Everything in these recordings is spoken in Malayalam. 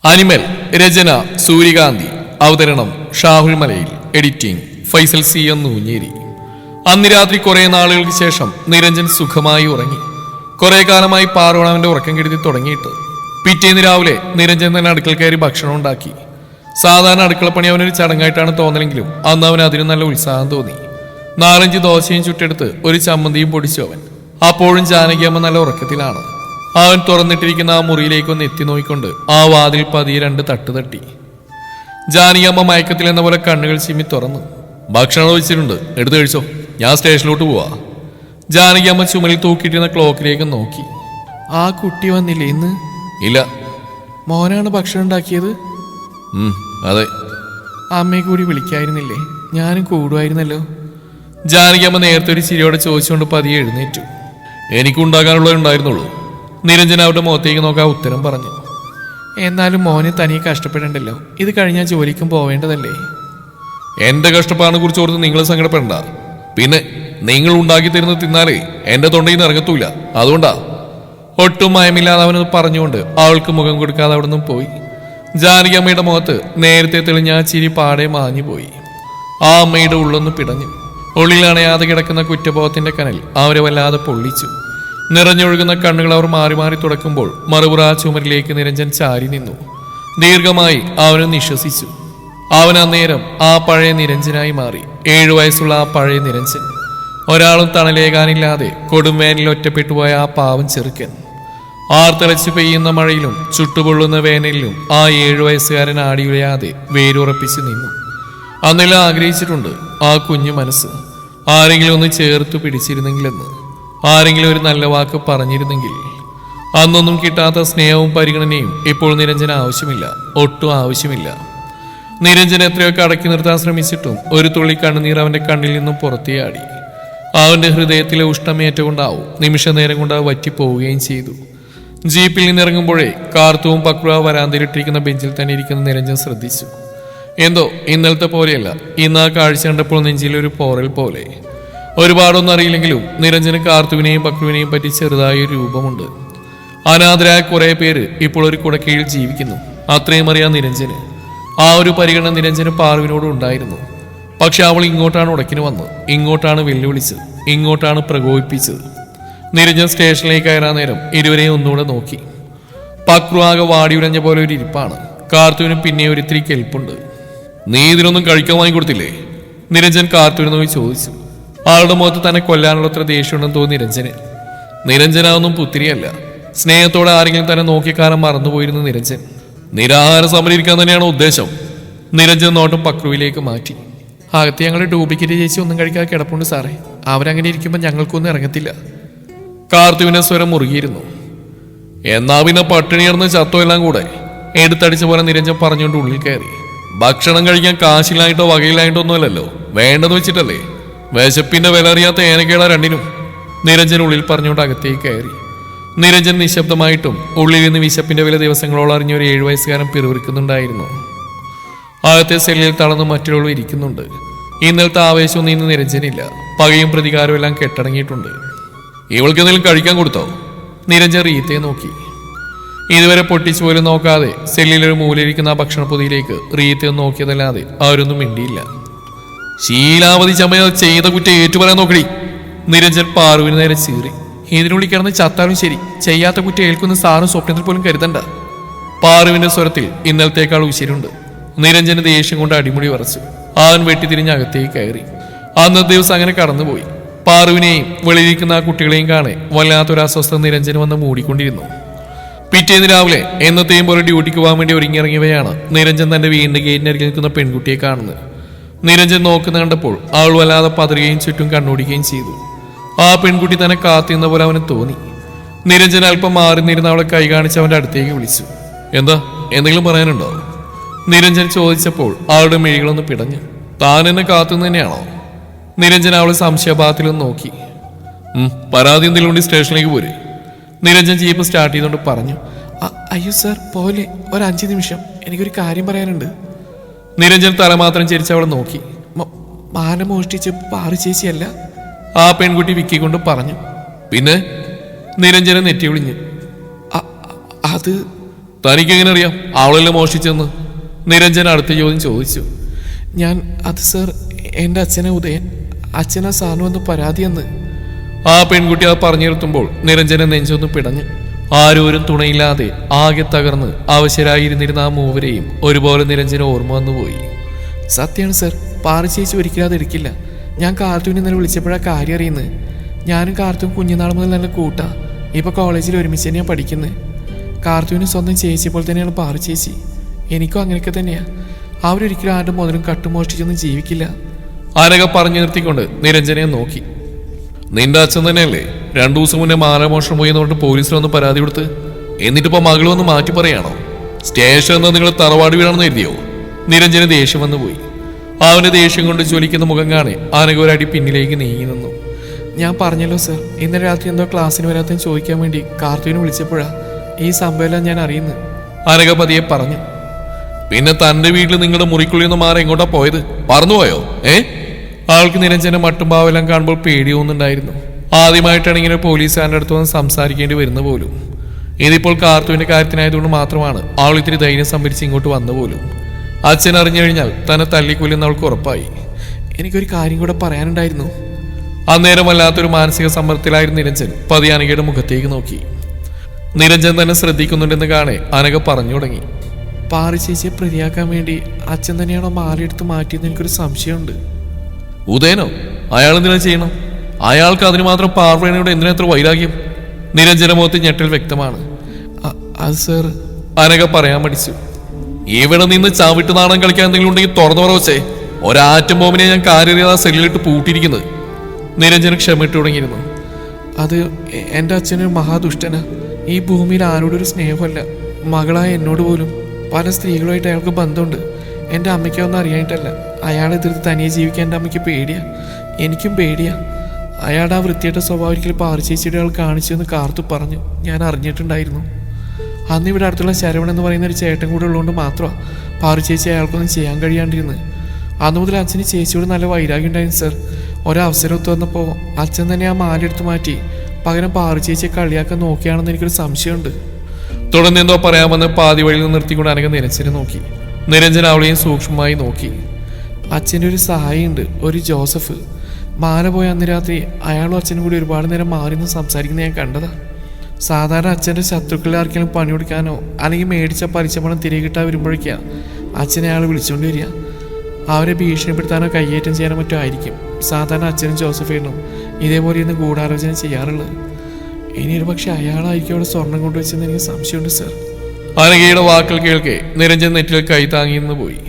അനിമൽ രചന സൂര്യകാന്തി, അവതരണം ഷാഹുൽ മലയിൽ, എഡിറ്റിംഗ് ഫൈസൽ സി എന്നൂഞ്ഞേരി. അന്ന് രാത്രി കുറെ നാളുകൾക്ക് ശേഷം നിരഞ്ജൻ സുഖമായി ഉറങ്ങി. കുറെ കാലമായി പാർവണവന്റെ ഉറക്കം കെടുത്തി തുടങ്ങിയിട്ട്. പിറ്റേന്ന് രാവിലെ നിരഞ്ജൻ തന്നെ അടുക്കള കയറി ഭക്ഷണം ഉണ്ടാക്കി. സാധാരണ അടുക്കളപ്പണി അവനൊരു ചടങ്ങായിട്ടാണ് തോന്നലെങ്കിലും അന്ന് അവൻ അതിന് നല്ല ഉത്സാഹം തോന്നി. 4-5 ദോശയും ചുട്ടെടുത്ത് ഒരു ചമ്മന്തിയും പൊടിച്ചു അവൻ. അപ്പോഴും ജാനകിയമ്മ നല്ല ഉറക്കത്തിലാണ്. അവൻ തുറന്നിട്ടിരിക്കുന്ന ആ മുറിയിലേക്ക് ഒന്ന് എത്തി നോക്കിക്കൊണ്ട് ആ വാതിൽ പതിയെ 2 തട്ട് തട്ടി. ജാനകിയമ്മ മയക്കത്തിൽ എന്ന പോലെ കണ്ണുകൾ ചിമ്മി തുറന്നു. ഭക്ഷണം വെച്ചിട്ടുണ്ട്, എടുത്തു കഴിച്ചോ, ഞാൻ സ്റ്റേഷനിലോട്ട് പോവാ. ജാനകിയമ്മ ചുമലിൽ തൂക്കിയിട്ടിരുന്ന ക്ലോക്കിലേക്ക് നോക്കി. ആ കുട്ടി വന്നില്ലേ ഇന്ന്? ഇല്ല. മോനാണ് ഭക്ഷണം ഉണ്ടാക്കിയത്? അതെ. അമ്മയെ കൂടി വിളിക്കായിരുന്നില്ലേ? ഞാനും കൂടുമായിരുന്നല്ലോ. ജാനകിയമ്മ നേരത്തെ ഒരു ചിരിയോടെ ചോദിച്ചുകൊണ്ട് പതിയെ എഴുന്നേറ്റു. എനിക്കുണ്ടാകാനുള്ളതുണ്ടായിരുന്നുള്ളൂ. നിരഞ്ജൻ അവരുടെ മുഖത്തേക്ക് നോക്കാൻ ഉത്തരം പറഞ്ഞു. എന്നാലും മോനെ തനിയെ കഷ്ടപ്പെടണ്ടല്ലോ, ഇത് കഴിഞ്ഞാൽ ജോലിക്കും പോവേണ്ടതല്ലേ? എന്റെ കഷ്ടപ്പാടിനെ കുറിച്ച് ഓർത്ത് നിങ്ങൾ സങ്കടപ്പെടണ്ട. പിന്നെ നിങ്ങൾ ഉണ്ടാക്കി തരുന്നത് തിന്നാലേ എന്റെ തൊണ്ടയിൽ നിന്ന് ഇറങ്ങത്തൂല, അതുകൊണ്ടാ. ഒട്ടും മയമില്ലാതെ അവനത് പറഞ്ഞുകൊണ്ട് അവൾക്ക് മുഖം കൊടുക്കാതെ അവിടെ നിന്നും പോയി. ജാനകിയമ്മയുടെ മുഖത്ത് നേരത്തെ തെളിഞ്ഞ ആ ചിരി പാടെ മാഞ്ഞു പോയി. ആ അമ്മയുടെ ഉള്ളൊന്ന് പിടഞ്ഞു. ഉള്ളിലണയാതെ കിടക്കുന്ന കുറ്റബോധത്തിന്റെ കനൽ അവരെ വല്ലാതെ പൊള്ളിച്ചു. നിറഞ്ഞൊഴുകുന്ന കണ്ണുകൾ അവർ മാറി മാറി തുടക്കുമ്പോൾ മറുപുറ ചുമരിലേക്ക് നിരഞ്ജൻ ചാരി നിന്നു. ദീർഘമായി അവന് നിശ്വസിച്ചു. അവൻ അന്നേരം ആ പഴയ നിരഞ്ജനായി മാറി. 7 വയസ്സുള്ള ആ പഴയ നിരഞ്ജൻ. ഒരാളും തണലേകാനില്ലാതെ കൊടുംവേനിൽ ഒറ്റപ്പെട്ടുപോയ ആ പാവം ചെറുക്കൻ. ആർത്തലച്ച് പെയ്യുന്ന മഴയിലും ചുട്ടുപൊള്ളുന്ന വേനലിലും ആ 7 വയസ്സുകാരൻ ആടിയുലയാതെ വേരുറപ്പിച്ച് നിന്നു. അന്നെല്ലാം ആഗ്രഹിച്ചിട്ടുണ്ട് ആ കുഞ്ഞു മനസ്സ്. ആരെങ്കിലും ഒന്ന് ചേർത്ത് പിടിച്ചിരുന്നെങ്കിലെന്ന്, ആരെങ്കിലും ഒരു നല്ല വാക്ക് പറഞ്ഞിരുന്നെങ്കിൽ. അന്നൊന്നും കിട്ടാത്ത സ്നേഹവും പരിഗണനയും ഇപ്പോൾ നിരഞ്ജന ആവശ്യമില്ല, ഒട്ടും ആവശ്യമില്ല. നിരഞ്ജൻ എത്രയൊക്കെ അടക്കി നിർത്താൻ ശ്രമിച്ചിട്ടും ഒരു തുള്ളി കണ്ണുനീർ അവന്റെ കണ്ണിൽ നിന്നും പുറത്തേയാടി. അവന്റെ ഹൃദയത്തിലെ ഉഷ്ണമേറ്റുകൊണ്ടാവും നിമിഷ നേരം കൊണ്ട് വറ്റിപ്പോവുകയും ചെയ്തു. ജീപ്പിൽ നിന്നിറങ്ങുമ്പോഴേ കാർത്തുവും പക്രുവും വരാന്തയിലിട്ടിരിക്കുന്ന ബെഞ്ചിൽ തന്നെ ഇരിക്കുന്ന നിരഞ്ജൻ ശ്രദ്ധിച്ചു. എന്തോ ഇന്നലത്തെ പോലെയല്ല, ഇന്ന് ആ കാഴ്ച കണ്ടപ്പോൾ നെഞ്ചിലൊരു പോറൽ പോലെ. ഒരുപാടൊന്നും അറിയില്ലെങ്കിലും നിരഞ്ജന് കാർത്തുവിനെയും പക്രുവിനെയും പറ്റി ചെറുതായ ഒരു രൂപമുണ്ട്. അനാഥരായ കുറെ പേര് ഇപ്പോൾ ഒരു കുടക്കീഴിൽ ജീവിക്കുന്നു, അത്രയും അറിയാം നിരഞ്ജന്. ആ ഒരു പരിഗണന നിരഞ്ജന് പാർവിനോടും ഉണ്ടായിരുന്നു. പക്ഷെ അവൾ ഇങ്ങോട്ടാണ് ഉടക്കിന് വന്ന്, ഇങ്ങോട്ടാണ് വെല്ലുവിളിച്ചത്, ഇങ്ങോട്ടാണ് പ്രകോപിപ്പിച്ചത്. നിരഞ്ജൻ സ്റ്റേഷനിലേക്ക് കയറാൻ നേരം ഇരുവരെയും ഒന്നുകൂടെ നോക്കി. പക്രു ആകെ വാടിയുടഞ്ഞ പോലെ ഒരു ഇരിപ്പാണ്. കാർത്തുവിന് പിന്നെ ഒരിത്തിരി കെൽപ്പുണ്ട്. നീ ഇതിനൊന്നും കഴിക്കാൻ വാങ്ങിക്കൊടുത്തില്ലേ? നിരഞ്ജൻ കാർത്തുവിനെ നോക്കി ചോദിച്ചു. ആളുടെ മുഖത്ത് തന്നെ കൊല്ലാനുള്ളത്ര ദേഷ്യമുണ്ടെന്ന് തോന്നി നിരഞ്ജന്. നിരഞ്ജനാവൊന്നും പുത്തിരിയല്ല. സ്നേഹത്തോടെ ആരെങ്കിലും തന്നെ നോക്കിക്കാരം മറന്നുപോയിരുന്നു നിരഞ്ജൻ. നിരാഹാര സമരിക്കാൻ തന്നെയാണ് ഉദ്ദേശം. നിരഞ്ജൻ നോട്ടം പക്രുവിലേക്ക് മാറ്റി. അകത്ത് ഞങ്ങൾ ഡ്യൂപ്ലിക്കേറ്റ് ചേച്ചി ഒന്നും കഴിക്കാതെ കിടപ്പുണ്ട് സാറേ, അവരങ്ങനെ ഇരിക്കുമ്പോൾ ഞങ്ങൾക്കൊന്നും ഇറങ്ങത്തില്ല. കാർത്തുവിന്റെ സ്വരം മുറുകിയിരുന്നു. എന്നാ പിന്നെ പട്ടിണി കിടന്ന് ചത്തോ എല്ലാം കൂടെ, എടുത്തടിച്ച പോലെ നിരഞ്ജൻ പറഞ്ഞുകൊണ്ട് ഉള്ളിൽ കയറി. ഭക്ഷണം കഴിക്കാൻ കാശിലായിട്ടോ വകയിലായിട്ടോ ഒന്നുമല്ലല്ലോ, വേണ്ടത് വെച്ചിട്ടല്ലേ. വിശപ്പിന്റെ വില അറിയാത്ത ഏനക്കേടാ രണ്ടിനും. നിരഞ്ജൻ ഉള്ളിൽ പറഞ്ഞുകൊണ്ട് അകത്തേക്ക് കയറി. നിരഞ്ജൻ നിശബ്ദമായിട്ടും ഉള്ളിൽ നിന്ന് വിശപ്പിന്റെ വില ദിവസങ്ങളോളം അറിഞ്ഞ ഒരു 7 വയസ്സുകാരൻ പിറുവിറുക്കുന്നുണ്ടായിരുന്നു. അകത്തെ സെല്ലിൽ തളർന്ന് മറ്റുള്ളവർ ഇരിക്കുന്നുണ്ട്. ഇന്നലത്തെ ആവേശമൊന്നും ഇന്ന് നിരഞ്ജനില്ല. പകയും പ്രതികാരവും എല്ലാം കെട്ടടങ്ങിയിട്ടുണ്ട്. ഇവൾക്ക് എന്തെങ്കിലും കഴിക്കാൻ കൊടുത്തോ? നിരഞ്ജൻ റീത്തയെ നോക്കി. ഇതുവരെ പൊട്ടിച്ചു പോലും നോക്കാതെ സെല്ലിലൊരു മൂലയിരിക്കുന്ന ആ ഭക്ഷണപ്പൊതിയിലേക്ക് റീത്തയെ നോക്കിയതല്ലാതെ അവരൊന്നും മിണ്ടിയില്ല. ശീലാവതി ചമയ ചെയ്ത കുറ്റം ഏറ്റുപറയാൻ നോക്കടി. നിരഞ്ജൻ പാറുവിന് നേരെ ചീറി. ഇതിനുള്ളിൽ കിടന്ന് ചത്താലും ശരി, ചെയ്യാത്ത കുറ്റം ഏൽക്കുന്ന സാറും സ്വപ്നത്തിൽ പോലും കരുതണ്ട. പാറുവിന്റെ സ്വരത്തിൽ ഇന്നലത്തേക്കാൾ ഉശിരുണ്ട്. നിരഞ്ജന് ദേഷ്യം കൊണ്ട് അടിമുടി വറച്ചു. അവൻ വെട്ടിത്തിരിഞ്ഞ് അകത്തേക്ക് കയറി. അന്നത്തെ ദിവസം അങ്ങനെ കടന്നുപോയി. പാറുവിനെയും വെളിയിരിക്കുന്ന ആ കുട്ടികളെയും കാണെ വല്ലാത്തൊരു അസ്വസ്ഥത നിരഞ്ജന് വന്ന് മൂടിക്കൊണ്ടിരുന്നു. പിറ്റേന്ന് രാവിലെ എന്നത്തെയും പോലെ ഡ്യൂട്ടിക്ക് പോകാൻ വേണ്ടി ഒരുങ്ങിയിറങ്ങിയവയാണ് നിരഞ്ജൻ തന്റെ വീടിന്റെ ഗേറ്റിനരികിൽ നിൽക്കുന്ന പെൺകുട്ടിയെ കാണുന്നത്. നിരഞ്ജൻ നോക്കുന്ന കണ്ടപ്പോൾ അവൾ വല്ലാതെ പതറുകയും ചുറ്റും കണ്ണോടിക്കുകയും ചെയ്തു. ആ പെൺകുട്ടി തന്നെ കാത്തിരുന്ന പോലെ അവന് തോന്നി. നിരഞ്ജൻ അല്പം മാറി നിന്നിരുന്ന അവളെ കൈ കാണിച്ച് അവന്റെ അടുത്തേക്ക് വിളിച്ചു. എന്താ, എന്തെങ്കിലും പറയാനുണ്ടോ? നിരഞ്ജൻ ചോദിച്ചപ്പോൾ അവളുടെ മിഴികളൊന്ന് പിടഞ്ഞു. താൻ എന്നെ കാത്തുനിന്ന് തന്നെയാണോ? നിരഞ്ജൻ അവളെ സംശയഭാവത്തിലൊന്ന് നോക്കി. പരാതി എന്തെങ്കിലും കൊണ്ട് സ്റ്റേഷനിലേക്ക് പോരെ. നിരഞ്ജൻ ജീപ്പ് സ്റ്റാർട്ട് ചെയ്തുകൊണ്ട് പറഞ്ഞു. അയ്യോ സാർ പോലെ, ഒരു 5 നിമിഷം, എനിക്കൊരു കാര്യം പറയാനുണ്ട്. നിരഞ്ജൻ തല മാത്രം ചരിച്ച് അവളെ നോക്കി. മാല മോഷ്ടിച്ച് പാറു ചേച്ചിയല്ല, ആ പെൺകുട്ടി വിക്കിക്കൊണ്ട് പറഞ്ഞു. പിന്നെ? നിരഞ്ജനെ നെറ്റി വിളിഞ്ഞു. അത് തനിക്കെങ്ങനെ അറിയാം അവളെല്ലാം മോഷിച്ചെന്ന്? നിരഞ്ജൻ അടുത്ത ചോദ്യം ചോദിച്ചു. അത് സർ, എൻ്റെ അച്ഛനെ ഉദയൻ, അച്ഛനാ സാറിന് വന്ന് പരാതിയെന്ന്. ആ പെൺകുട്ടി അത് പറഞ്ഞു നിർത്തുമ്പോൾ നിരഞ്ജനെ നെഞ്ചൊന്ന് പിടഞ്ഞു. ആരോരും തുണയില്ലാതെ ആകെ തകർന്ന് അവശരായിരുന്നിരുന്ന ആ മൂവരെയും ഒരുപോലെ നിരഞ്ജന ഓർമ്മ വന്നുപോയി. സത്യമാണ് സർ, പാറു ചേച്ചി ഒരിക്കലും അതെടുക്കില്ല. ഞാൻ കാർത്തൂനെ ഇന്നലെ വിളിച്ചപ്പോഴാണ് കാര്യം അറിയുന്നത്. ഞാനും കാർത്തൂൻ കുഞ്ഞുനാൾ മുതൽ നല്ല കൂട്ടാ. ഇപ്പൊ കോളേജിൽ ഒരുമിച്ച് തന്നെയാണ് പഠിക്കുന്നത്. കാർത്തൂന് സ്വന്തം ചേച്ചി പോലെ തന്നെയാണ് പാറു ചേച്ചി. എനിക്കും അങ്ങനെയൊക്കെ തന്നെയാ. അവരൊരിക്കലും ആരുടെ മുതലും കട്ടുമോഷ്ടിച്ചൊന്നും ജീവിക്കില്ല. ആരൊക്കെ പറഞ്ഞു നിർത്തിക്കൊണ്ട് നിരഞ്ജനെ നോക്കി. നിന്റെ അച്ഛൻ തന്നെയല്ലേ 2 ദിവസം മുന്നേ മാനമോഷണം പോയി എന്ന് പറഞ്ഞിട്ട് പോലീസിലൊന്ന് പരാതി കൊടുത്ത്? എന്നിട്ടിപ്പോ മകളൊന്ന് മാറ്റി പറയാണോ? സ്റ്റേഷൻ എന്ന് നിങ്ങൾ തറവാട് വീടാണെന്ന് എഴുതിയോ? നിരഞ്ജന് ദേഷ്യം വന്നു പോയി. അവന്റെ ദേഷ്യം കൊണ്ട് ജ്വലിക്കുന്ന മുഖം കാണെ ആനക ഒരടി പിന്നിലേക്ക് നീങ്ങി നിന്നു. ഞാൻ പറഞ്ഞല്ലോ സർ, ഇന്നലെ രാത്രി എന്തോ ക്ലാസ്സിന് വരാത്തെന്ന് ചോദിക്കാൻ വേണ്ടി കാർത്തൂനെ വിളിച്ചപ്പോഴാ ഈ സംഭവമെല്ലാം ഞാൻ അറിയുന്നു. ആനക പതിയെ പറഞ്ഞു. പിന്നെ തന്റെ വീട്ടിൽ നിങ്ങളുടെ മുറിക്കുള്ളിൽ നിന്ന് മാറി എങ്ങോട്ടാ പോയത്? പറന്നുപോയോ? ആൾക്ക് നിരഞ്ജന മട്ടുംഭാവെല്ലാം കാണുമ്പോൾ പേടിയൊന്നുണ്ടായിരുന്നു. ആദ്യമായിട്ടാണ് ഇങ്ങനെ പോലീസുകാരുടെ അടുത്ത് വന്ന് സംസാരിക്കേണ്ടി വരുന്ന പോലും. ഇതിപ്പോൾ കാർത്തുവിന്റെ കാര്യത്തിനായതുകൊണ്ട് മാത്രമാണ് അവൾ ഇത്തിരി ധൈര്യം സംഭരിച്ച് ഇങ്ങോട്ട് വന്നു പോലും. അച്ഛൻ അറിഞ്ഞു കഴിഞ്ഞാൽ തന്നെ തല്ലിക്കൊല്ലുന്ന അവൾക്ക് ഉറപ്പായി. എനിക്കൊരു കാര്യം കൂടെ പറയാനുണ്ടായിരുന്നു. അന്നേരം വല്ലാത്തൊരു മാനസിക സമ്മർദ്ദത്തിലായിരുന്നു നിരഞ്ജൻ. പതിയെ അനഘയുടെ മുഖത്തേക്ക് നോക്കി. നിരഞ്ജൻ തന്നെ ശ്രദ്ധിക്കുന്നുണ്ടെന്ന് കാണെ അനഘ പറഞ്ഞു തുടങ്ങി. പാറു ചേച്ചിയെ പ്രതിയാക്കാൻ വേണ്ടി അച്ഛൻ തന്നെയാണോ മാലയെടുത്ത് മാറ്റിയെന്ന് എനിക്കൊരു സംശയമുണ്ട്. ഉദയനോ? അയാൾ എന്തിനാ ചെയ്യണം? അയാൾക്ക് അതിന് മാത്രം പാർവണയോട് എന്തിനാ എത്ര വൈരാഗ്യം? നിരഞ്ജന മുഖത്ത് ഞെട്ടൽ വ്യക്തമാണ്. അത് സർ, അനഘ പറയാൻ പഠിച്ചു. ഇവിടെ നിന്ന് ചവിട്ട് നാടൻ കളിക്കാൻ എന്തെങ്കിലും ഉണ്ടെങ്കിൽ തുറന്നു പറവച്ചേ. ഒരാറ്റം ബോംബിനെ ഞാൻ കാര്യറിയാതെ സെല്ലിലിട്ട് പൂട്ടിയിരിക്കുന്നത്. നിരഞ്ജന ക്ഷമിട്ട് തുടങ്ങിയിരുന്നു. അത് എൻ്റെ അച്ഛനൊരു മഹാദുഷ്ടനാ. ഈ ഭൂമിയിൽ ആരോടൊരു സ്നേഹമല്ല. മകളായ എന്നോട് പോലും പല സ്ത്രീകളുമായിട്ട് അയാൾക്ക് ബന്ധമുണ്ട്. എൻ്റെ അമ്മയ്ക്കൊന്നും അറിയാനിട്ടല്ല. അയാളെ എതിർത്ത് തനിയെ ജീവിക്കാൻ എൻ്റെ അമ്മയ്ക്ക് പേടിയാ. എനിക്കും പേടിയാ. അയാളുടെ ആ വൃത്തിയായിട്ട സ്വഭാവം ഒരിക്കലും പാറു ചേച്ചിയുടെ ആൾ കാണിച്ചു എന്ന് കാർത്തു പറഞ്ഞു. ഞാൻ അറിഞ്ഞിട്ടുണ്ടായിരുന്നു. അന്ന് ഇവിടെ അടുത്തുള്ള ശരവൺ എന്ന് പറയുന്ന ഒരു ചേട്ടൻ കൂടെ ഉള്ളതുകൊണ്ട് മാത്രമാണ് പാറു ചേച്ചി അയാൾക്കൊന്നും ചെയ്യാൻ കഴിയാണ്ടിരുന്നത്. അന്ന് മുതൽ അച്ഛന് ചേച്ചിയോട് നല്ല വൈരാഗ്യം ഉണ്ടായിരുന്നു സർ. ഒരവസരം ഒത്തു വന്നപ്പോൾ അച്ഛൻ തന്നെ ആ മാലെടുത്ത് മാറ്റി പകരം പാറു ചേച്ചിയെ കളിയാക്കാൻ നോക്കിയാണെന്ന് എനിക്കൊരു സംശയമുണ്ട്. തുടർന്ന് എന്തോ പറയാമെന്ന് പാതി വഴിയിൽ നിന്ന് നിർത്തിക്കൊണ്ട് അനഘ നിരഞ്ജനെ നോക്കി. നിരഞ്ജൻ അവളെയും സൂക്ഷ്മമായി നോക്കി. അച്ഛൻ്റെ ഒരു സഹായിയുണ്ട്, ഒരു ജോസഫ്. മാല പോയ അന്ന് രാത്രി അയാളും അച്ഛനും കൂടി ഒരുപാട് നേരം മാറി നിന്ന് സംസാരിക്കുന്നത് ഞാൻ കണ്ടതാ. സാധാരണ അച്ഛൻ്റെ ശത്രുക്കളെ ആർക്കെങ്കിലും പണി കൊടുക്കാനോ അല്ലെങ്കിൽ മേടിച്ച പലിശ പണം തിരികെ കിട്ടാൻ വരുമ്പോഴേക്കാണ് അച്ഛനെ അയാൾ വിളിച്ചുകൊണ്ട് വരിക. അവരെ ഭീഷണിപ്പെടുത്താനോ കയ്യേറ്റം ചെയ്യാനോ മറ്റോ ആയിരിക്കും സാധാരണ അച്ഛനും ജോസഫേനും ഇതേപോലെ ഇന്ന് ഗൂഢാലോചന ചെയ്യാറുള്ളത്. ഇനിയൊരു പക്ഷെ അയാളായിരിക്കും അവിടെ സ്വർണം കൊണ്ടുവച്ചെന്ന് എനിക്ക് സംശയമുണ്ട് സർ. അനഘയുടെ വാക്കുകൾ കേൾക്കെ നിരഞ്ജൻ നെറ്റിൽ കൈ താങ്ങിന്ന് പോയി.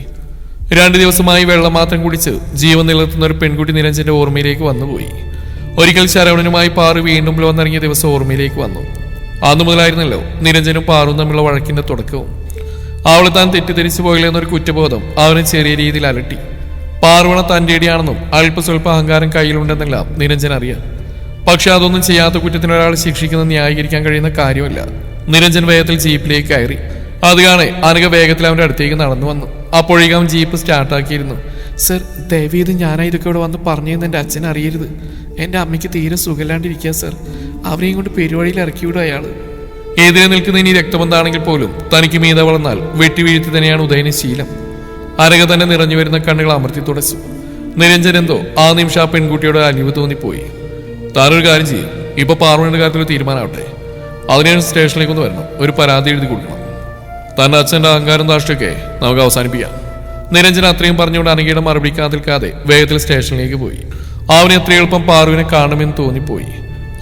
2 ദിവസമായി വെള്ളം മാത്രം കുടിച്ച് ജീവൻ നിലനിർത്തുന്ന ഒരു പെൺകുട്ടി നിരഞ്ജന്റെ ഓർമ്മയിലേക്ക് വന്നുപോയി. ഒരിക്കൽ ശരവണനുമായി പാറു വീണ്ടും വന്നിറങ്ങിയ ദിവസം ഓർമ്മയിലേക്ക് വന്നു. അന്നു മുതലായിരുന്നല്ലോ നിരഞ്ജനും പാറും തമ്മിലുള്ള വഴക്കിന്റെ തുടക്കവും. അവളെ താൻ തെറ്റിദ്ധരിച്ചു പോയില്ല എന്നൊരു കുറ്റബോധം അവനെ ചെറിയ രീതിയിൽ അലട്ടി. പാർവണ തൻ്റെ ഇടിയാണെന്നും അല്പസ്വല്പ അഹങ്കാരം കയ്യിലുണ്ടെന്നെല്ലാം നിരഞ്ജൻ അറിയാം. പക്ഷെ അതൊന്നും ചെയ്യാത്ത കുറ്റത്തിന് ഒരാൾ ശിക്ഷിക്കുന്നത് ന്യായീകരിക്കാൻ കഴിയുന്ന കാര്യമല്ല. നിരഞ്ജൻ വേഗത്തിൽ ജീപ്പിലേക്ക് കയറി. അത് കാണെ അനഘ വേഗത്തിൽ അവന്റെ അടുത്തേക്ക് നടന്നു വന്നു. അപ്പോഴേക്കും അവൻ ജീപ്പ് സ്റ്റാർട്ടാക്കിയിരുന്നു. സർ, ദയവീത് ഞാനാ ഇതൊക്കെ ഇവിടെ വന്ന് പറഞ്ഞതെന്ന് എൻ്റെ അച്ഛൻ അറിയരുത്. എൻ്റെ അമ്മയ്ക്ക് തീരെ സുഖമില്ലാണ്ടിരിക്കുക സർ. അവരെയും കൊണ്ട് പെരുവഴിയിൽ ഇറക്കി വിടും അയാൾ. എതിരെ നിൽക്കുന്ന ഇനി രക്തബന്ധാണെങ്കിൽ പോലും തനിക്ക് മീത വളർന്നാൽ വെട്ടി വീഴ്ത്തി തന്നെയാണ് ഉദയന ശീലം. അരക തന്നെ നിറഞ്ഞു വരുന്ന കണ്ണുകൾ അമർത്തി തുടച്ചു. നിരഞ്ജൻ എന്തോ ആ നിമിഷം ആ പെൺകുട്ടിയോട് അലിവ് തോന്നിപ്പോയി. താനൊരു കാര്യം ചെയ്യും, ഇപ്പൊ പാർവണിയുടെ കാര്യത്തിൽ തീരുമാനമാവട്ടെ. അതിനാണ് സ്റ്റേഷനിലേക്ക് ഒന്ന് വരണം, ഒരു പരാതി എഴുതി കൊടുക്കണം. തന്റെ അച്ഛൻ്റെ അഹങ്കാരം താഷ്ടൊക്കെ നമുക്ക് അവസാനിപ്പിക്കാം. നിരഞ്ജൻ അത്രയും പറഞ്ഞുകൊണ്ട് അനഘയുടെ മറുപടി കാതിൽക്കാതെ വേഗത്തിൽ സ്റ്റേഷനിലേക്ക് പോയി. അവന് എത്ര എളുപ്പം പാർവിനെ കാണുമെന്ന് തോന്നിപ്പോയി.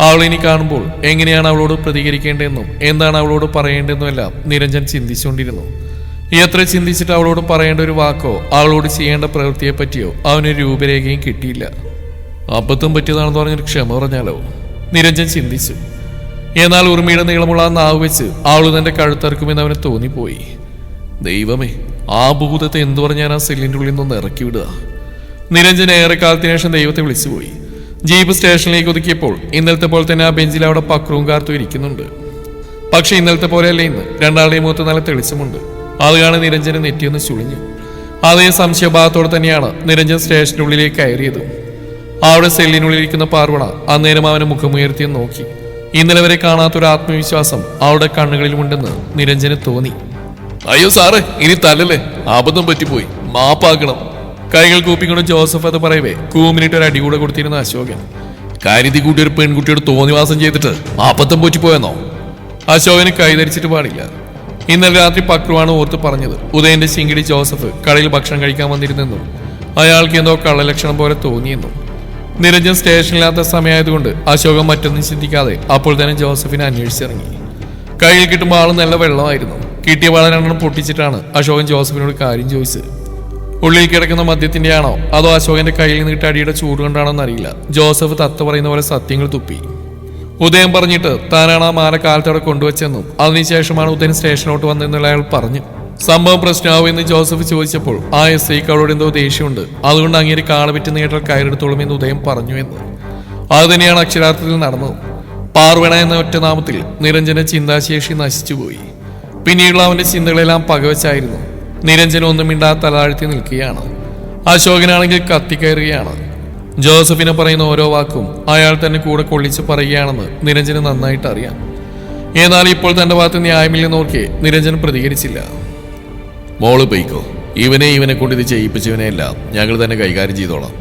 അവളിനി കാണുമ്പോൾ എങ്ങനെയാണ് അവളോട് പ്രതികരിക്കേണ്ടതെന്നും എന്താണ് അവളോട് പറയേണ്ടതെന്നും എല്ലാം നിരഞ്ജൻ ചിന്തിച്ചുകൊണ്ടിരുന്നു. എത്ര ചിന്തിച്ചിട്ട് അവളോട് പറയേണ്ട ഒരു വാക്കോ അവളോട് ചെയ്യേണ്ട പ്രവൃത്തിയെ പറ്റിയോ അവനൊരു രൂപരേഖയും കിട്ടിയില്ല. അബദ്ധം പറ്റിയതാണെന്ന് പറഞ്ഞൊരു ക്ഷമ പറഞ്ഞാലോ, നിരഞ്ജൻ ചിന്തിച്ചു. എന്നാൽ ഉറുമിയുടെ നീളമുള്ള ആ നാവ് വെച്ച് അവൾ തന്റെ കഴുത്തറക്കുമെന്ന് അവന് തോന്നിപ്പോയി. ദൈവമേ, ആ ഭൂതത്തെ എന്തു പറഞ്ഞാൽ ആ സെല്ലിൻ്റെ ഉള്ളിൽ നിന്നൊന്ന് ഇറക്കി വിടുക. നിരഞ്ജൻ ഏറെക്കാലത്തിന് ശേഷം ദൈവത്തെ വിളിച്ചുപോയി. ജീപ്പ് സ്റ്റേഷനിലേക്ക് ഒതുക്കിയപ്പോൾ ഇന്നലത്തെ പോലെ തന്നെ ആ ബെഞ്ചിൽ അവിടെ പക്രവും കാർത്തും ഇരിക്കുന്നുണ്ട്. പക്ഷെ ഇന്നലത്തെ പോലെയല്ല ഇന്ന്. രണ്ടാളുടെയും മുഖത്ത് നല്ല തെളിച്ചമുണ്ട്. അത് കാണാൻ നിരഞ്ജനെ നെറ്റിയൊന്ന് ചുളിഞ്ഞു. അതേ സംശയഭാവത്തോടെ തന്നെയാണ് നിരഞ്ജൻ സ്റ്റേഷനുള്ളിലേക്ക് കയറിയത്. അവിടെ സെല്ലിനുള്ളിലിരിക്കുന്ന പാർവണ അന്നേരം അവനെ മുഖമുയർത്തിയെന്ന് നോക്കി. ഇന്നലെ വരെ കാണാത്തൊരു ആത്മവിശ്വാസം അവളുടെ കണ്ണുകളിലുമുണ്ടെന്ന് നിരഞ്ജന് തോന്നി. അയ്യോ സാറേ, ഇനി തല്ലല്ലേ, അബദ്ധം പറ്റിപ്പോയി, മാപ്പാക്കണം. കൈകൾ കൂപ്പിക്കൊണ്ട് ജോസഫ് അത് പറയവേ കൂമിനിട്ട് ഒരു അടി കൂടെ കൊടുത്തിരുന്ന അശോകൻ. കരുതി കൂട്ടി ഒരു പെൺകുട്ടിയോട് തോന്നിവാസം ചെയ്തിട്ട് അബദ്ധം പറ്റിപ്പോയെന്നോ? അശോകന് കൈധരിച്ചിട്ട് പാടില്ല. ഇന്നലെ രാത്രി പക്രുവാണ് ഓർത്ത് പറഞ്ഞത്. ഉദയന്റെ ശിങ്കിടി ജോസഫ് കടയിൽ ഭക്ഷണം കഴിക്കാൻ വന്നിരുന്നെന്നും അയാൾക്ക് എന്തോ കള്ളലക്ഷണം പോലെ തോന്നിയെന്നും. നിരഞ്ജൻ സ്റ്റേഷനില്ലാത്ത സമയമായതുകൊണ്ട് അശോകൻ മറ്റൊന്നും ചിന്തിക്കാതെ അപ്പോൾ തന്നെ ജോസഫിനെ അന്വേഷിച്ചിറങ്ങി. കയ്യിൽ കിട്ടുമ്പോൾ ആള് നല്ല വെള്ളമായിരുന്നു. കിട്ടിയ വള രണ്ടെണ്ണം പൊട്ടിച്ചിട്ടാണ് അശോകൻ ജോസഫിനോട് കാര്യം ചോദിച്ചത്. ഉള്ളിൽ കിടക്കുന്ന മദ്യത്തിന്റെ ആണോ അതോ അശോകന്റെ കയ്യിൽ നിന്നിട്ട് അടിയുടെ ചൂട് കൊണ്ടാണോ എന്നറിയില്ല. ജോസഫ് തത്ത പറയുന്ന പോലെ സത്യങ്ങൾ തുപ്പി. ഉദയം പറഞ്ഞിട്ട് താനാണ് ആ മാല കാലത്തോടെ കൊണ്ടുവച്ചെന്നും അതിനുശേഷമാണ് ഉദയൻ സ്റ്റേഷനിലോട്ട് വന്നതെന്നുള്ള അയാൾ പറഞ്ഞു. സംഭവം പ്രശ്നമാവുമെന്ന് ജോസഫ് ചോദിച്ചപ്പോൾ ആ എസ് ഐക്ക് അവളോട് എന്തോ ദേഷ്യമുണ്ട്, അതുകൊണ്ട് അങ്ങേര് കാള വിറ്റ് നേട്ടാൽ കയറെടുത്തോളും എന്ന് ഉദയം പറഞ്ഞു എന്ന്. അത് തന്നെയാണ് അക്ഷരാർത്ഥത്തിൽ നടന്നത്. പാർവണ എന്ന ഒറ്റ നാമത്തിൽ നിരഞ്ജന്റെ ചിന്താശേഷി നശിച്ചുപോയി. പിന്നീടുള്ള അവന്റെ ചിന്തകളെല്ലാം പകവച്ചായിരുന്നു. നിരഞ്ജൻ ഒന്നും മിണ്ടാതെ തലതാഴ്ത്തി നിൽക്കുകയാണ്. അശോകനാണെങ്കിൽ കത്തിക്കയറുകയാണ്. ജോസഫിനെ പറയുന്ന ഓരോ വാക്കും അയാൾ തന്നെ കൂടെ കൊള്ളിച്ച് പറയുകയാണെന്ന് നിരഞ്ജന് നന്നായിട്ട് അറിയാം. എന്നാൽ ഇപ്പോൾ തന്റെ ഭാഗത്ത് ന്യായമില്ലെന്ന് ഓർക്കെ നിരഞ്ജൻ പ്രതികരിച്ചില്ല. മോള് പൊയ്ക്കോ, ഇവനെ കൊണ്ട് ഇത് ചെയ്യിപ്പിച്ചവനെയെല്ലാം ഞങ്ങൾ തന്നെ കൈകാര്യം ചെയ്തോളാം,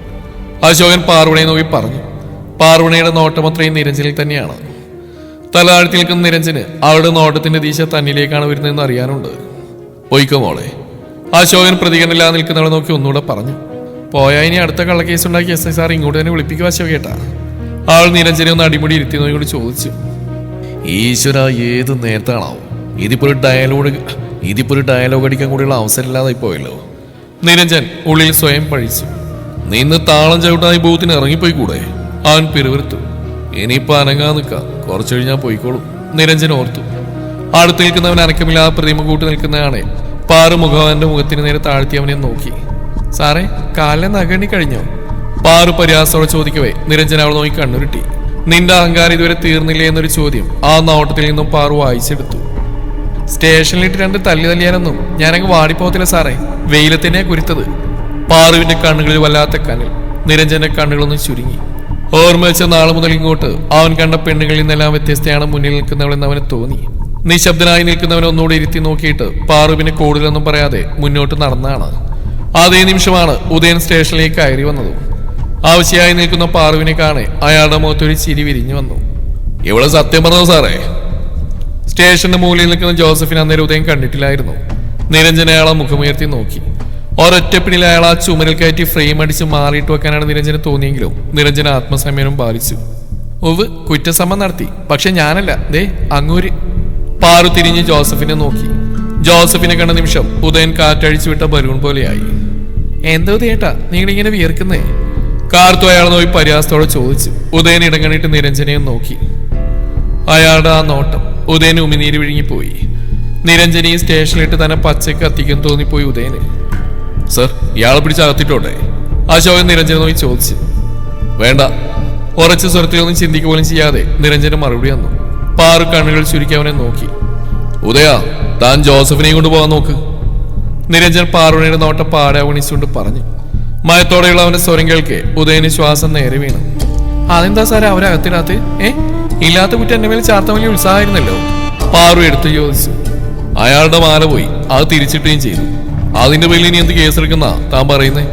അശോകൻ പാർവണയെ നോക്കി പറഞ്ഞു. പാർവണയുടെ നോട്ടമത്രയും നിരഞ്ജനിൽ തന്നെയാണ്. തലതാഴ്ത്തി നിൽക്കുന്ന നിരഞ്ജന് അവളുടെ നോട്ടത്തിന്റെ ദിശ തന്നിലേക്കാണ് വരുന്നതെന്ന് അറിയാനുണ്ട്. പൊയ്ക്കോ മോളെ, അശോകൻ പ്രതികരണമില്ലാതെ നിൽക്കുന്നവളെ നോക്കി ഒന്നുകൂടെ പറഞ്ഞു. പോയാ ഇനി അടുത്ത കള്ളക്കേസ് ഉണ്ടാക്കി എസ് ഐ സാർ ഇങ്ങോട്ട് തന്നെ വിളിപ്പിക്കുക അശോകേട്ടാ. ആൾ നിരഞ്ജനെ ഒന്ന് അടിമുടി ഇരുത്തി നോക്കിയോട് ചോദിച്ചു. ഈശ്വര, ഏത് നേരത്താണാവും ഇതിപ്പോ ഒരു ഡയലോഗ് അടിക്കാൻ കൂടിയുള്ള അവസരമില്ലാതെ പോയല്ലോ. നിരഞ്ജൻ ഉള്ളിൽ സ്വയം പഴിച്ചു. നിന്ന് താളം ചവിട്ടായി ബൂത്തിന് ഇറങ്ങിപ്പോയി കൂടെ? അവൻ പിറുവിറുത്തു. ഇനിയിപ്പോ അനങ്ങാൻ നിൽക്കാം, കുറച്ചു കഴിഞ്ഞാൽ പോയിക്കോളും, നിരഞ്ജൻ ഓർത്തു. അടുത്ത് നിൽക്കുന്നവൻ അനക്കമില്ലാതെ പ്രതിമ കൂട്ടി നിൽക്കുന്നയാളെ പാറു മുഖവന്റെ മുഖത്തിന് നേരെ താഴ്ത്തി അവനെ നോക്കി. സാറേ, കാലിനെ നഗണ്ണി കഴിഞ്ഞോ? പാറു പരിഹാസത്തോടെ ചോദിക്കവേ നിരഞ്ജൻ അവൾ നോക്കി കണ്ണുരുട്ടി. നിന്റെ അഹങ്കാരം ഇതുവരെ തീർന്നില്ലേ എന്നൊരു ചോദ്യം ആ നോട്ടത്തിൽ നിന്നും പാറു വായിച്ചെടുത്തു. സ്റ്റേഷനിലിട്ട് 2 തല്ലിയാലൊന്നും ഞാനങ്ങ് വാടിപ്പോകത്തില്ല സാറേ, വെയിലത്തിനെ കുരുത്തത്. പാറുവിന്റെ കണ്ണുകളിൽ വല്ലാത്ത കനൽ. നിരഞ്ജന്റെ കണ്ണുകളൊന്നും ചുരുങ്ങി. ഓർമ്മ വെച്ച നാളെ മുതൽ ഇങ്ങോട്ട് അവൻ കണ്ട പെണ്ണുകളിൽ നിന്നെല്ലാം വ്യത്യസ്തയാണ് മുന്നിൽ നിൽക്കുന്നവളെന്ന് അവന് തോന്നി. നിശബ്ദനായി നിൽക്കുന്നവനെ ഒന്നുകൂടെ ഇരുത്തി നോക്കിയിട്ട് പാറുവിനെ കൂടുതലൊന്നും പറയാതെ മുന്നോട്ട് നടന്നാണ്. അതേ നിമിഷമാണ് ഉദയൻ സ്റ്റേഷനിലേക്ക് കയറി വന്നത്. ആവശ്യമായി നിൽക്കുന്ന പാറുവിനെ കാണെ അയാളുടെ മുഖത്തൊരു ചിരി വിരിഞ്ഞു വന്നു. ഇവിടെ സത്യം പറഞ്ഞോ സാറേ? സ്റ്റേഷന്റെ മൂലയിൽ നിൽക്കുന്ന ജോസഫിനെ അന്നേരം ഉദയം കണ്ടിട്ടില്ലായിരുന്നു. നിരഞ്ജൻ അയാളെ മുഖമുയർത്തി നോക്കി. ഒരൊറ്റപ്പിടിയിൽ അയാൾ ആ ചുമരിൽ കയറ്റി ഫ്രെയിം അടിച്ച് മാറിയിട്ട് വെക്കാനാണ് നിരഞ്ജന് തോന്നിയെങ്കിലും നിരഞ്ജന ആത്മസംയമനം പാലിച്ചു. ഒവ് കുറ്റസമ്മതം നടത്തി, പക്ഷെ ഞാനല്ല, ദേ അങ്ങൂര്. പാറു തിരിഞ്ഞ് ജോസഫിനെ നോക്കി. ജോസഫിനെ കണ്ട നിമിഷം ഉദയൻ കാറ്റഴിച്ചു വിട്ട ബലൂൺ പോലെയായി. എന്തോ ചേട്ടാ നിങ്ങളിങ്ങനെ വിയർക്കുന്നേ? കാർത്തു അയാൾ നോക്കി പരിഹാസത്തോടെ ചോദിച്ചു. ഉദയൻ ഇടങ്ങണിട്ട് നിരഞ്ജനെയും നോക്കി. അയാളുടെ ആ നോട്ടം ഉദയന് ഉമിനീര് വിഴുങ്ങിപ്പോയി. നിരഞ്ജനെ സ്റ്റേഷനിലിട്ട് തന്നെ പച്ചയ്ക്ക് കത്തിക്കാൻ തോന്നിപ്പോയി ഉദയന്. സർ, ഇയാളെ പിടിച്ച് അകത്തിട്ടോട്ടെ? അശോകൻ നിരഞ്ജനെ നോക്കി ചോദിച്ചു. വേണ്ട, ഉറച്ച സ്വരത്തിലൊന്നും ചിന്തിക്കുക പോലും ചെയ്യാതെ നിരഞ്ജന് മറുപടി വന്നു. പാറു കണ്ണുകൾ ചുരുക്കി അവനെ നോക്കി. ഉദയ, താൻ ജോസഫിനെയും കൊണ്ട് പോകാൻ നോക്ക്. നിരഞ്ജൻ പാറുവിനയുടെ നോട്ടം പാടെ അവഗണിച്ചുകൊണ്ട് പറഞ്ഞു. മയത്തോടെയുള്ള അവന്റെ സ്വരം കേൾക്കെ ഉദയന് ശ്വാസം നേരെ വീണു. അതെന്താ സാറേ അവരകത്തിടാത്ത? ഇല്ലാത്ത കുറ്റം എന്റെ മേൽ ചാർത്ത വലിയ ഉത്സാഹമായിരുന്നല്ലോ, പാറു എടുത്തു ചോദിച്ചു. അയാളുടെ മാല പോയി, അത് തിരിച്ചിട്ടുകയും ചെയ്തു. അതിന്റെ പേരിൽ ഇനി എന്ത് കേസെടുക്കുന്ന താൻ പറയുന്നേ?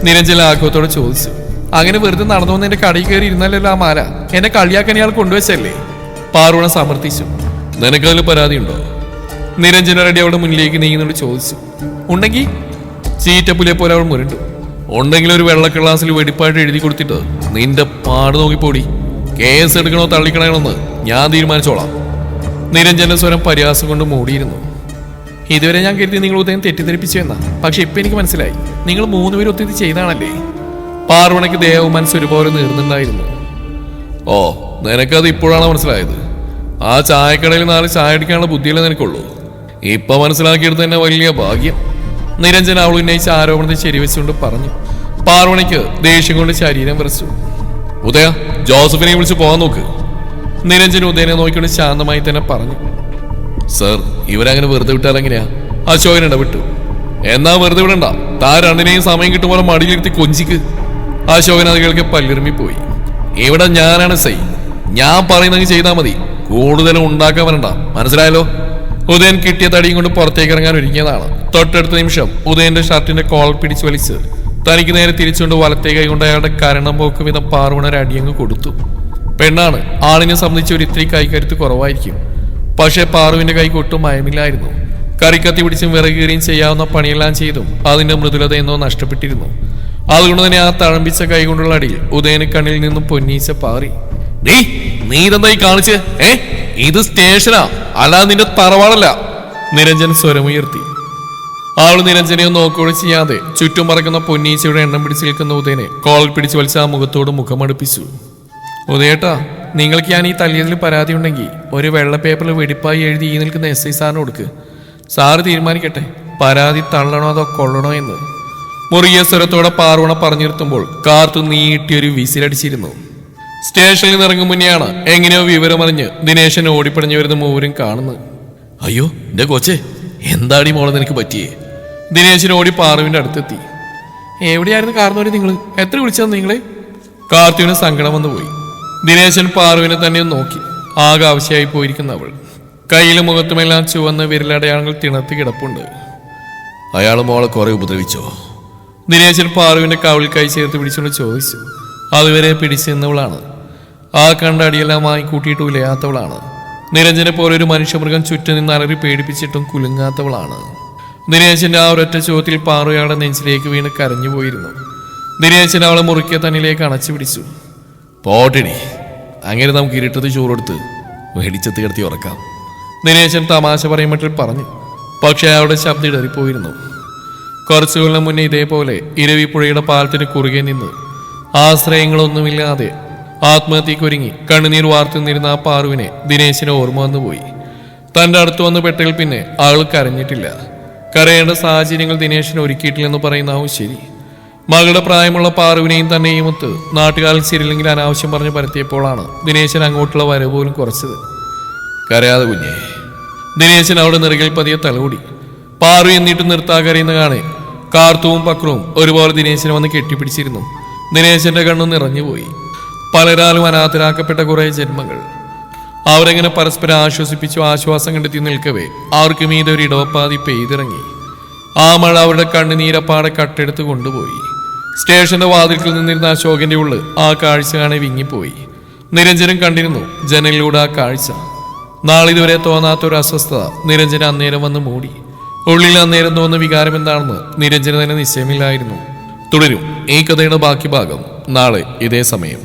നിരഞ്ജൻ ആഘോത്തോടെ ചോദിച്ചു. അങ്ങനെ വെറുതെ നടന്നു വന്ന് എന്റെ കടയിൽ കയറി ഇരുന്നല്ലോ ആ മാല, എന്നെ കളിയാക്കാൻ ഇയാൾ കൊണ്ടുവച്ചല്ലേ? പാറുവണ സമർത്ഥിച്ചു. നിനക്കതിൽ പരാതിയുണ്ടോ? നിരഞ്ജന റെഡി അവളുടെ മുന്നിലേക്ക് നീങ്ങുന്നോട് ചോദിച്ചു. ഉണ്ടെങ്കിൽ? ചീറ്റപ്പുലിയെ പോലെ അവൾ മുരണ്ടു. ഉണ്ടെങ്കിൽ ഒരു വെള്ള ക്ലാസ്സിൽ വെടിപ്പായിട്ട് എഴുതി കൊടുത്തിട്ട് നിന്റെ പാട് നോക്കിപ്പോടി. കേസ് എടുക്കണോ തള്ളിക്കണമെന്ന് ഞാൻ തീരുമാനിച്ചോളാം. നിരഞ്ജന്റെ സ്വരം പരിഹാസം കൊണ്ട് മൂടിയിരുന്നു. ഇതുവരെ ഞാൻ കരുതി നിങ്ങൾ ഉദയം തെറ്റിദ്ധരിപ്പിച്ചു എന്നാ, പക്ഷെ ഇപ്പൊ എനിക്ക് മനസ്സിലായി നിങ്ങൾ 3 പേരും ഒത്തിരി ചെയ്താണല്ലേ. പാർവണയ്ക്ക് ദേഹവും മനസ്സ് ഒരുപോലെ നീർന്നുണ്ടായിരുന്നു. ഓ, നിനക്കത് ഇപ്പോഴാണ് മനസ്സിലായത്? ആ ചായക്കടയിൽ 4 ചായ അടിക്കാനുള്ള ബുദ്ധിയല്ലേ നിനക്കുള്ളൂ. ഇപ്പൊ മനസ്സിലാക്കിയെടുത്ത് തന്നെ വലിയ ഭാഗ്യം. നിരഞ്ജൻ അവൾ ഉന്നയിച്ച ആരോപണത്തെ ശരിവെച്ചുകൊണ്ട് പറഞ്ഞു. പാർവണിക്ക് ദേഷ്യം കൊണ്ട് ശരീരം വിറച്ചു. ഉദയ, ജോസഫിനെ വിളിച്ച് പോകാൻ നോക്ക്. നിരഞ്ജൻ ഉദയനെ നോക്കിക്കൊണ്ട് ശാന്തമായി തന്നെ പറഞ്ഞു. സർ, ഇവരങ്ങനെ വെറുതെ വിട്ടാൽ എങ്ങനെയാ? അശോകൻ ഇടപെട്ടു. എന്നാ വെറുതെ വിടണ്ട, താൻ രണ്ടിനെയും സമയം കിട്ടുമ്പോൾ മടിയിലിരുത്തി കൊഞ്ചിക്ക്. അശോകൻ അത് കേൾക്കെ പല്ലിറുമ്മിപ്പോയി. ഇവിടെ ഞാനാണ് സൈ, ഞാൻ പറയുന്നെങ്കിൽ ചെയ്താൽ മതി, കൂടുതലും ഉണ്ടാക്കാൻ വരണ്ട, മനസ്സിലായല്ലോ? ഉദയൻ കിട്ടിയ തടിയും കൊണ്ട് പുറത്തേക്ക് ഇറങ്ങാൻ ഒരുങ്ങിയതാണ്. തൊട്ടടുത്ത നിമിഷം ഉദയന്റെ ഷർട്ടിന്റെ കോൾ പിടിച്ചു വലിച്ച് തനിക്ക് നേരെ തിരിച്ചുകൊണ്ട് വലത്തേ കൈ കൊണ്ട് അയാളുടെ കരണം പോക്ക് വിധം പാർവണ അടിയങ്ങ് കൊടുത്തു. പെണ്ണാണ്. ആളിനെ സംബന്ധിച്ച് ഒരു ഇത്തിരി കൈക്കരുത്ത് കുറവായിരിക്കും. പക്ഷെ പാറുവിന്റെ കൈക്ക് ഒട്ടും മയമില്ലായിരുന്നു. കറിക്കത്തി പിടിച്ചും വിറകീറിയും ചെയ്യാവുന്ന പണിയെല്ലാം ചെയ്തും അതിന്റെ മൃദുലത എന്നോ നഷ്ടപ്പെട്ടിരുന്നു. അതുകൊണ്ട് തന്നെ ആ തഴമ്പിച്ച കൈ കൊണ്ടുള്ള അടിയിൽ ഉദയന് കണ്ണിൽ നിന്നും പൊന്നീച്ച പാറി. നീ ഇതെന്തായി കാണിച്ച്? ഇത് സ്റ്റേഷനാ, അല്ലാതെ നിന്റെ തറവാടല്ല. നിരഞ്ജൻ സ്വരമുയർത്തി. അവള് നിരഞ്ജനെയോ നോക്കുകയോ ചെയ്യാതെ ചുറ്റും പറക്കുന്ന പൊന്നീച്ചയുടെ എണ്ണം പിടിച്ചു നിൽക്കുന്ന ഉദയനെ കോളിൽ പിടിച്ചു വലിച്ച ആ മുഖത്തോട് മുഖമടുപ്പിച്ചു. ഉദയേട്ടാ, നിങ്ങൾക്ക് ഞാൻ ഈ തല്ലിയതിൽ പരാതി ഉണ്ടെങ്കിൽ ഒരു വെള്ള പേപ്പറിൽ വെടിപ്പായി എഴുതി ഈ നിൽക്കുന്ന SI സാറിന് കൊടുക്ക്. സാറ് തീരുമാനിക്കട്ടെ പരാതി തള്ളണോ അതോ കൊള്ളണോ എന്ന്. മുറിയ സ്വരത്തോടെ പാർവണ പറഞ്ഞു നിർത്തുമ്പോൾ കാർത്തു നീട്ടിയൊരു വിസിലടിച്ചിരുന്നു. സ്റ്റേഷനിൽ നിന്ന് ഇറങ്ങും മുന്നെയാണ് എങ്ങനെയോ വിവരമറിഞ്ഞ് ദിനേശൻ ഓടിപ്പടഞ്ഞു വരുന്ന മൂവരും കാണുന്നത്. അയ്യോ എന്റെ കൊച്ചേ, എന്താടി മോളെ നിനക്ക് പറ്റിയേ? ദിനേശൻ ഓടി പാറുവിന്റെ അടുത്തെത്തി. എവിടെയായിരുന്നു കാർന്നോര് നിങ്ങൾ? എത്ര വിളിച്ചത് നിങ്ങളെ? കാർത്തുവിന് സങ്കടം വന്നു പോയി. ദിനേശൻ പാറുവിനെ തന്നെ നോക്കി. ആകെ ആവശ്യമായി പോയിരിക്കുന്ന അവൾ. കയ്യിലും മുഖത്തുമെല്ലാം ചുവന്ന വിരലടയാളങ്ങൾ തിണർത്തി കിടപ്പുണ്ട്. അയാൾ മോളെ കുറെ ഉപദ്രവിച്ചോ? ദിനേശൻ പാറുവിന്റെ കവിളിൽ കൈ ചേർത്ത് പിടിച്ചുകൊണ്ട് ചോദിച്ചു. അതുവരെ പിടിച്ചു നിന്നവളാണ്. ആ കണ്ട അടിയെല്ലാം വാങ്ങിക്കൂട്ടിയിട്ട് ഉലയാത്തവളാണ്. നിരഞ്ജനെ പോലെ ഒരു മനുഷ്യമൃഗം ചുറ്റും നിന്ന് അലറി പേടിപ്പിച്ചിട്ടും കുലുങ്ങാത്തവളാണ്. ദിനേശന്റെ ആ ഒരൊറ്റ ചോദ്യത്തിൽ പാറുയാളുടെ നെഞ്ചിലേക്ക് വീണ് കരഞ്ഞുപോയിരുന്നു. ദിനേശൻ അവളെ മുറുക്കിയ തന്നിലേക്ക് അണച്ചു പിടിച്ചു. പോട്ടിടി, അങ്ങനെ നമുക്ക് ഇരുട്ടത്ത് ചോറെടുത്ത് വെടിച്ചെത്ത് കിടത്തി ഉറക്കാം. ദിനേശൻ തമാശ പറയുമട്ടിൽ പറഞ്ഞു. പക്ഷെ അയാളുടെ ശബ്ദം ഇടറിപ്പോയിരുന്നു. കുറച്ചു കൊല്ലം മുന്നേ ഇതേപോലെ ഇരവിപ്പുഴയുടെ പാലത്തിന് കുറുകെ നിന്ന് ആശ്രയങ്ങളൊന്നുമില്ലാതെ ആത്മഹത്യക്കൊരുങ്ങി കണ്ണുനീർ വാർത്തു നിന്നിരുന്ന ആ പാറുവിനെ ദിനേശിന് ഓർമ്മ വന്നുപോയി. തൻ്റെ അടുത്ത് വന്ന് പെട്ടതിൽ പിന്നെ ആൾ കരഞ്ഞിട്ടില്ല. കരയേണ്ട സാഹചര്യങ്ങൾ ദിനേശിന് ഒരുക്കിയിട്ടില്ലെന്ന് പറയുന്നതാവും ശരി. മകളുടെ പ്രായമുള്ള പാറുവിനെയും തന്നെയും ഒത്ത് നാട്ടുകാരിൽ ശരിയില്ലെങ്കിൽ അനാവശ്യം പറഞ്ഞ് പരത്തിയപ്പോഴാണ് ദിനേശൻ അങ്ങോട്ടുള്ള വരവ് പോലും കുറച്ചത്. കരയാതെ കുഞ്ഞേ. ദിനേശൻ അവിടെ നിറകിൽ പതിയെ തലോടി. പാറു എന്നിട്ട് നിർത്താ കരയുന്ന കാണെ കാർത്തുവും പക്രവും ഒരുപോലെ ദിനേശനെ വന്ന് കെട്ടിപ്പിടിച്ചിരുന്നു. ദിനേശന്റെ കണ്ണു നിറഞ്ഞുപോയി. പലരാലും അനാഥരാക്കപ്പെട്ട കുറെ ജന്മങ്ങൾ. അവരെങ്ങനെ പരസ്പരം ആശ്വസിപ്പിച്ചു ആശ്വാസം കണ്ടെത്തി നിൽക്കവേ അവർക്ക് മീതെ ഒരു ഇടവപ്പാതി പെയ്തിറങ്ങി. ആ മഴ അവരുടെ കണ്ണുനീരപ്പാടെ കട്ടെടുത്ത് കൊണ്ടുപോയി. സ്റ്റേഷന്റെ വാതിൽക്കിൽ നിന്നിരുന്ന അശോകന്റെ ഉള്ളിൽ ആ കാഴ്ച കാണെ വിങ്ങിപ്പോയി. നിരഞ്ജനം കണ്ടിരുന്നു ജനലിലൂടെ ആ കാഴ്ച. നാളിതുവരെ തോന്നാത്തൊരു അസ്വസ്ഥത നിരഞ്ജന അന്നേരം വന്ന് മൂടി. ഉള്ളിൽ അന്നേരം തോന്നുന്ന വികാരം എന്താണെന്ന് നിരഞ്ജന തന്നെ നിശ്ചയമില്ലായിരുന്നു. തുടരും ഈ കഥയുടെ ബാക്കി ഭാഗം നാളെ ഇതേ സമയം.